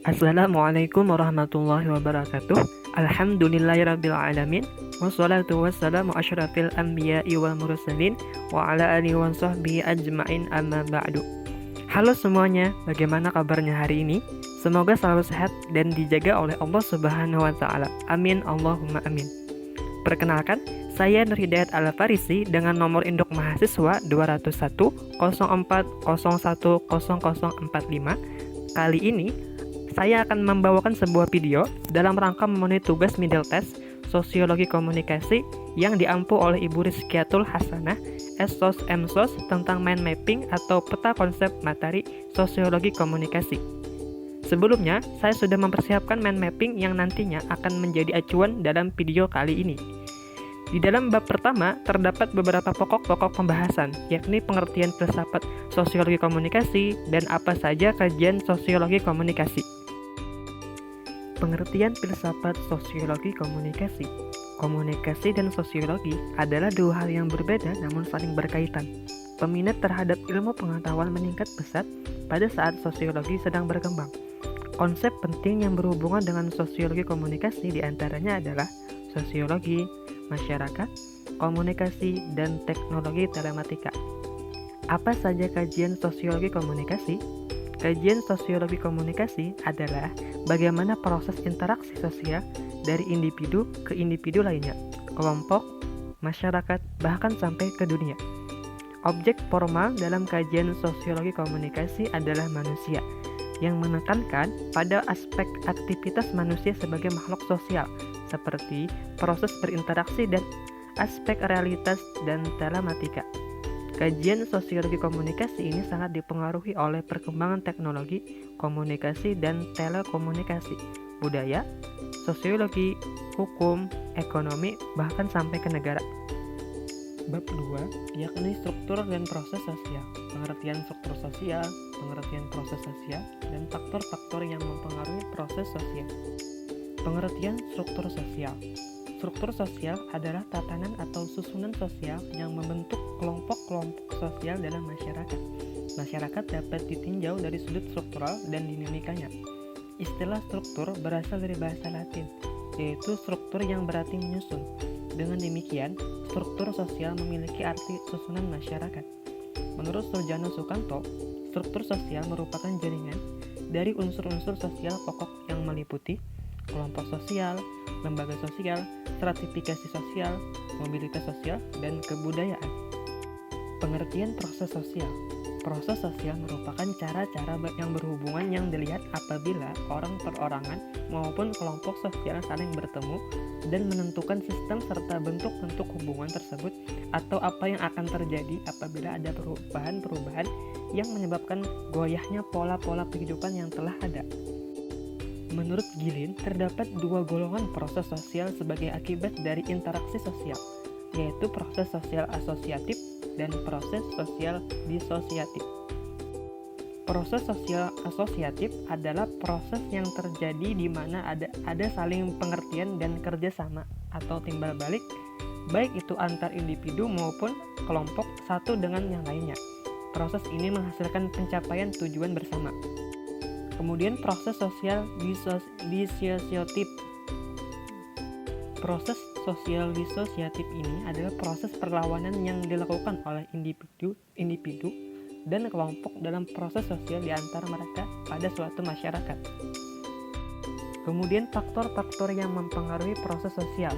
Assalamualaikum warahmatullahi wabarakatuh. Alhamdulillahirrabbilalamin. Wassalatu wassalamu asyrafil anbiya'i wal mursalin wa ala alihi wa sahbihi ajma'in amma ba'du. Halo semuanya, bagaimana kabarnya hari ini? Semoga selalu sehat dan dijaga oleh Allah Subhanahu wa taala. Amin Allahumma amin. Perkenalkan, saya Nur Hidayat Al-Farisi dengan nomor induk mahasiswa 201 04 01 0045. Kali ini saya akan membawakan sebuah video dalam rangka memenuhi tugas middle test Sosiologi Komunikasi yang diampu oleh Ibu Rizkiatul Hasanah, SSOS MSOS tentang mind mapping atau peta konsep materi Sosiologi Komunikasi. Sebelumnya, saya sudah mempersiapkan mind mapping yang nantinya akan menjadi acuan dalam video kali ini. Di dalam bab pertama, terdapat beberapa pokok-pokok pembahasan, yakni pengertian filsafat sosiologi komunikasi dan apa saja kajian sosiologi komunikasi. Pengertian filsafat sosiologi komunikasi. Komunikasi dan sosiologi adalah dua hal yang berbeda namun saling berkaitan. Peminat terhadap ilmu pengetahuan meningkat pesat pada saat sosiologi sedang berkembang. Konsep penting yang berhubungan dengan sosiologi komunikasi diantaranya adalah sosiologi, masyarakat, komunikasi, dan teknologi telematika. Apa saja kajian sosiologi komunikasi? Kajian sosiologi komunikasi adalah bagaimana proses interaksi sosial dari individu ke individu lainnya, kelompok, masyarakat, bahkan sampai ke dunia. Objek formal dalam kajian sosiologi komunikasi adalah manusia, yang menekankan pada aspek aktivitas manusia sebagai makhluk sosial, seperti proses berinteraksi dan aspek realitas dan telematika. Kajian sosiologi komunikasi ini sangat dipengaruhi oleh perkembangan teknologi, komunikasi, dan telekomunikasi, budaya, sosiologi, hukum, ekonomi, bahkan sampai ke negara. Bab 2, yakni struktur dan proses sosial. Pengertian struktur sosial, pengertian proses sosial, dan faktor-faktor yang mempengaruhi proses sosial. Pengertian struktur sosial. Struktur sosial adalah tatanan atau susunan sosial yang membentuk kelompok-kelompok sosial dalam masyarakat. Masyarakat dapat ditinjau dari sudut struktural dan dinamikanya. Istilah struktur berasal dari bahasa Latin, yaitu struktur yang berarti menyusun. Dengan demikian, struktur sosial memiliki arti susunan masyarakat. Menurut Surjana Sukanto, struktur sosial merupakan jaringan dari unsur-unsur sosial pokok yang meliputi kelompok sosial, lembaga sosial, stratifikasi sosial, mobilitas sosial, dan kebudayaan. Pengertian proses sosial. Proses sosial merupakan cara-cara yang berhubungan yang dilihat apabila orang perorangan maupun kelompok sosial saling bertemu dan menentukan sistem serta bentuk-bentuk hubungan tersebut atau apa yang akan terjadi apabila ada perubahan-perubahan yang menyebabkan goyahnya pola-pola kehidupan yang telah ada. Menurut Gilin, terdapat dua golongan proses sosial sebagai akibat dari interaksi sosial, yaitu proses sosial asosiatif dan proses sosial disosiatif. Proses sosial asosiatif adalah proses yang terjadi di mana ada saling pengertian dan kerjasama atau timbal balik, baik itu antar individu maupun kelompok satu dengan yang lainnya. Proses ini menghasilkan pencapaian tujuan bersama. Kemudian proses sosial disosiatif. Proses sosial disosiatif ini adalah proses perlawanan yang dilakukan oleh individu dan kelompok dalam proses sosial di antara mereka pada suatu masyarakat. Kemudian faktor-faktor yang mempengaruhi proses sosial.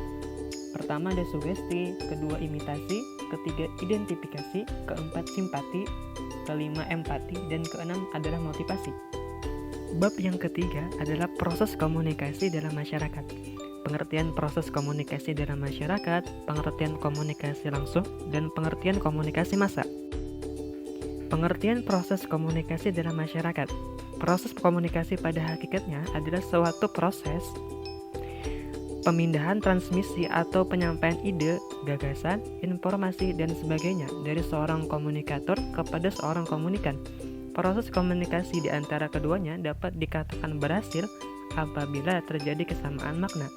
Pertama ada sugesti, kedua imitasi, ketiga identifikasi, keempat simpati, kelima empati, dan keenam adalah motivasi. Bab yang ketiga adalah proses komunikasi dalam masyarakat. Pengertian proses komunikasi dalam masyarakat, pengertian komunikasi langsung, dan pengertian komunikasi massa. Pengertian proses komunikasi dalam masyarakat. Proses komunikasi pada hakikatnya adalah suatu proses pemindahan transmisi atau penyampaian ide, gagasan, informasi, dan sebagainya dari seorang komunikator kepada seorang komunikan. Proses komunikasi di antara keduanya dapat dikatakan berhasil apabila terjadi kesamaan makna.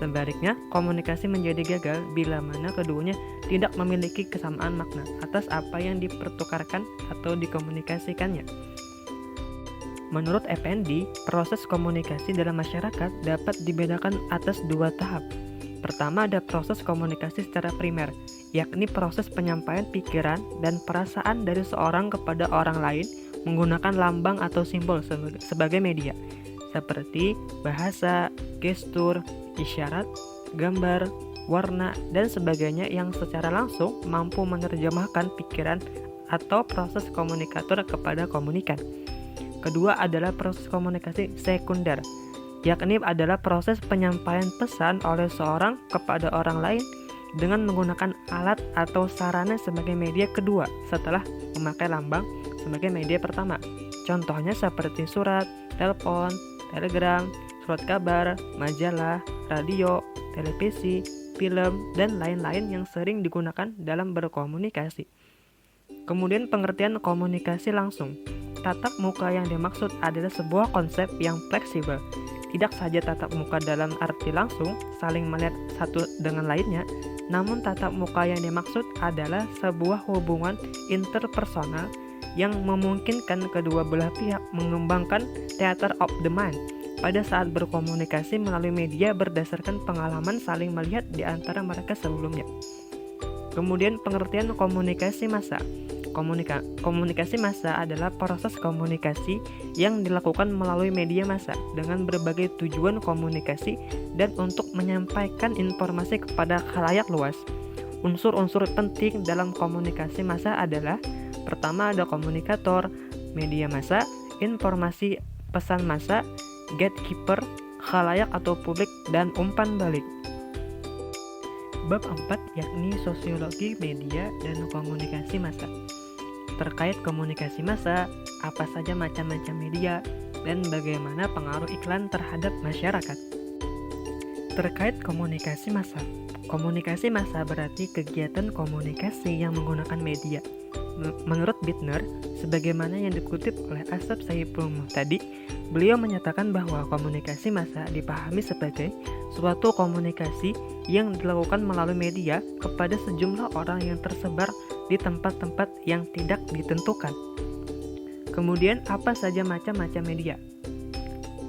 Sebaliknya, komunikasi menjadi gagal bila mana keduanya tidak memiliki kesamaan makna atas apa yang dipertukarkan atau dikomunikasikannya. Menurut Effendi, proses komunikasi dalam masyarakat dapat dibedakan atas dua tahap. Pertama, ada proses komunikasi secara primer, yakni proses penyampaian pikiran dan perasaan dari seorang kepada orang lain menggunakan lambang atau simbol sebagai media, seperti bahasa, gestur, isyarat, gambar, warna, dan sebagainya yang secara langsung mampu menerjemahkan pikiran atau proses komunikator kepada komunikan. Kedua adalah proses komunikasi sekunder, yakni adalah proses penyampaian pesan oleh seorang kepada orang lain dengan menggunakan alat atau sarana sebagai media kedua setelah memakai lambang sebagai media pertama. Contohnya seperti surat, telepon, telegram, surat kabar, majalah, radio, televisi, film, dan lain-lain yang sering digunakan dalam berkomunikasi. Kemudian pengertian komunikasi langsung. Tatap muka yang dimaksud adalah sebuah konsep yang fleksibel. Tidak saja tatap muka dalam arti langsung, saling melihat satu dengan lainnya, namun tatap muka yang dimaksud adalah sebuah hubungan interpersonal yang memungkinkan kedua belah pihak mengembangkan theater of the mind pada saat berkomunikasi melalui media berdasarkan pengalaman saling melihat di antara mereka sebelumnya. Kemudian pengertian komunikasi massa. Komunikasi massa adalah proses komunikasi yang dilakukan melalui media massa dengan berbagai tujuan komunikasi dan untuk menyampaikan informasi kepada khalayak luas. Unsur-unsur penting dalam komunikasi massa adalah: pertama ada komunikator, media massa, informasi, pesan massa, gatekeeper, khalayak atau publik, dan umpan balik. Bab 4 yakni sosiologi media dan komunikasi massa. Terkait komunikasi massa, apa saja macam-macam media, dan bagaimana pengaruh iklan terhadap masyarakat. Terkait komunikasi massa. Komunikasi massa berarti kegiatan komunikasi yang menggunakan media. Menurut Bittner, sebagaimana yang dikutip oleh Asaf Saipul Muhtadi, beliau menyatakan bahwa komunikasi massa dipahami sebagai suatu komunikasi yang dilakukan melalui media kepada sejumlah orang yang tersebar di tempat-tempat yang tidak ditentukan. Kemudian, apa saja macam-macam media?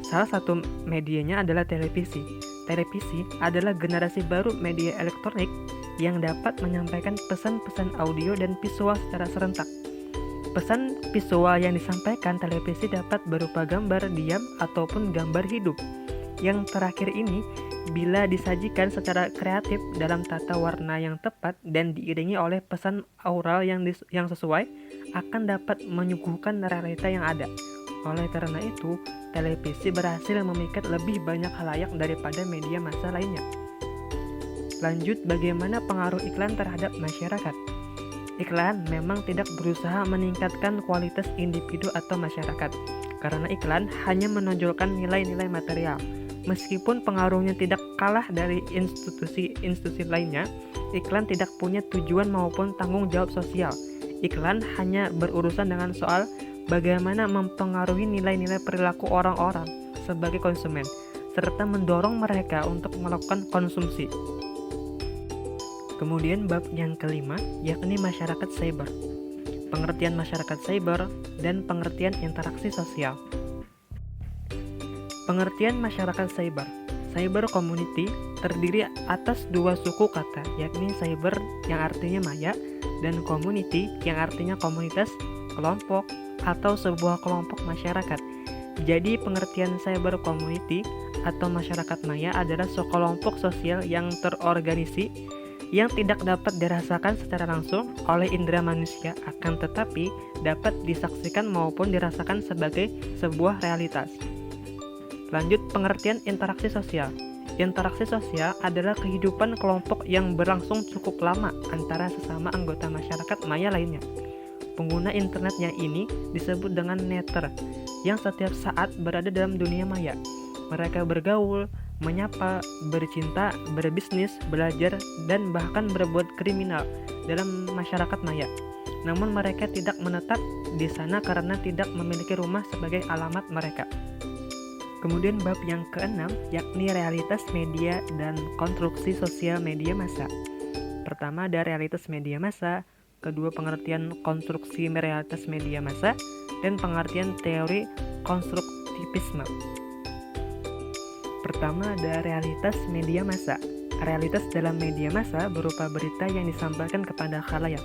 Salah satu medianya adalah televisi. Televisi adalah generasi baru media elektronik yang dapat menyampaikan pesan-pesan audio dan visual secara serentak. Pesan visual yang disampaikan televisi dapat berupa gambar diam ataupun gambar hidup. Yang terakhir ini, bila disajikan secara kreatif dalam tata warna yang tepat dan diiringi oleh pesan aural yang sesuai, akan dapat menyuguhkan realita yang ada. Oleh karena itu, televisi berhasil memikat lebih banyak khalayak daripada media massa lainnya. Lanjut, bagaimana pengaruh iklan terhadap masyarakat? Iklan memang tidak berusaha meningkatkan kualitas individu atau masyarakat, karena iklan hanya menonjolkan nilai-nilai material. Meskipun pengaruhnya tidak kalah dari institusi lainnya, iklan tidak punya tujuan maupun tanggung jawab sosial. Iklan hanya berurusan dengan soal bagaimana mempengaruhi nilai-nilai perilaku orang-orang sebagai konsumen, serta mendorong mereka untuk melakukan konsumsi. Kemudian bab yang kelima, yakni masyarakat cyber. Pengertian masyarakat cyber dan pengertian interaksi sosial. Pengertian masyarakat cyber. Cyber community terdiri atas dua suku kata, yakni cyber yang artinya maya dan community yang artinya komunitas, kelompok, atau sebuah kelompok masyarakat. Jadi pengertian cyber community atau masyarakat maya adalah sekelompok sosial yang terorganisasi yang tidak dapat dirasakan secara langsung oleh indera manusia, akan tetapi dapat disaksikan maupun dirasakan sebagai sebuah realitas. Lanjut, pengertian interaksi sosial. Interaksi sosial adalah kehidupan kelompok yang berlangsung cukup lama antara sesama anggota masyarakat maya lainnya. Pengguna internetnya ini disebut dengan netter, yang setiap saat berada dalam dunia maya. Mereka bergaul, menyapa, bercinta, berbisnis, belajar, dan bahkan berbuat kriminal dalam masyarakat maya. Namun mereka tidak menetap di sana karena tidak memiliki rumah sebagai alamat mereka. Kemudian bab yang keenam, yakni realitas media dan konstruksi sosial media massa. Pertama ada realitas media massa, kedua pengertian konstruksi realitas media massa, dan pengertian teori konstruktivisme. Pertama ada realitas media massa. Realitas dalam media massa berupa berita yang disampaikan kepada khalayak.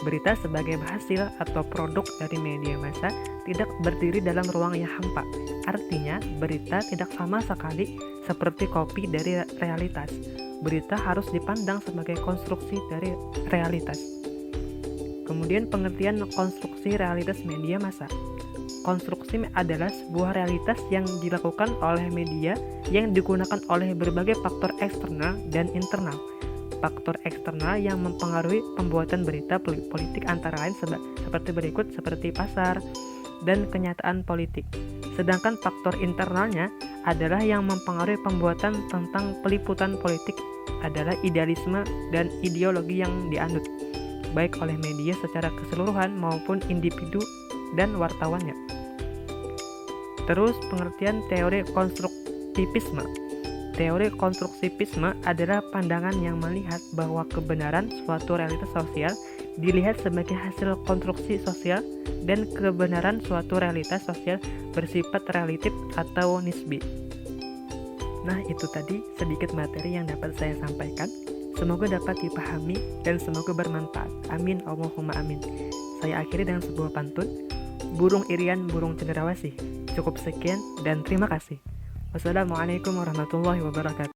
Berita sebagai hasil atau produk dari media massa tidak berdiri dalam ruang yang hampa. Artinya, berita tidak sama sekali seperti kopi dari realitas. Berita harus dipandang sebagai konstruksi dari realitas. Kemudian pengertian konstruksi realitas media massa. Konstruksi adalah sebuah realitas yang dilakukan oleh media yang digunakan oleh berbagai faktor eksternal dan internal. Faktor eksternal yang mempengaruhi pembuatan berita politik antara lain seperti berikut, seperti pasar dan kenyataan politik. Sedangkan faktor internalnya adalah yang mempengaruhi pembuatan tentang peliputan politik adalah idealisme dan ideologi yang dianut, baik oleh media secara keseluruhan maupun individu dan wartawannya. Terus pengertian teori konstruktivisme. Teori konstruktivisme adalah pandangan yang melihat bahwa kebenaran suatu realitas sosial dilihat sebagai hasil konstruksi sosial dan kebenaran suatu realitas sosial bersifat relatif atau nisbi. Nah, itu tadi sedikit materi yang dapat saya sampaikan. Semoga dapat dipahami dan semoga bermanfaat. Amin, Allahumma amin. Saya akhiri dengan sebuah pantun. Burung irian, burung cenderawasih. Cukup sekian dan terima kasih. Wassalamualaikum warahmatullahi wabarakatuh.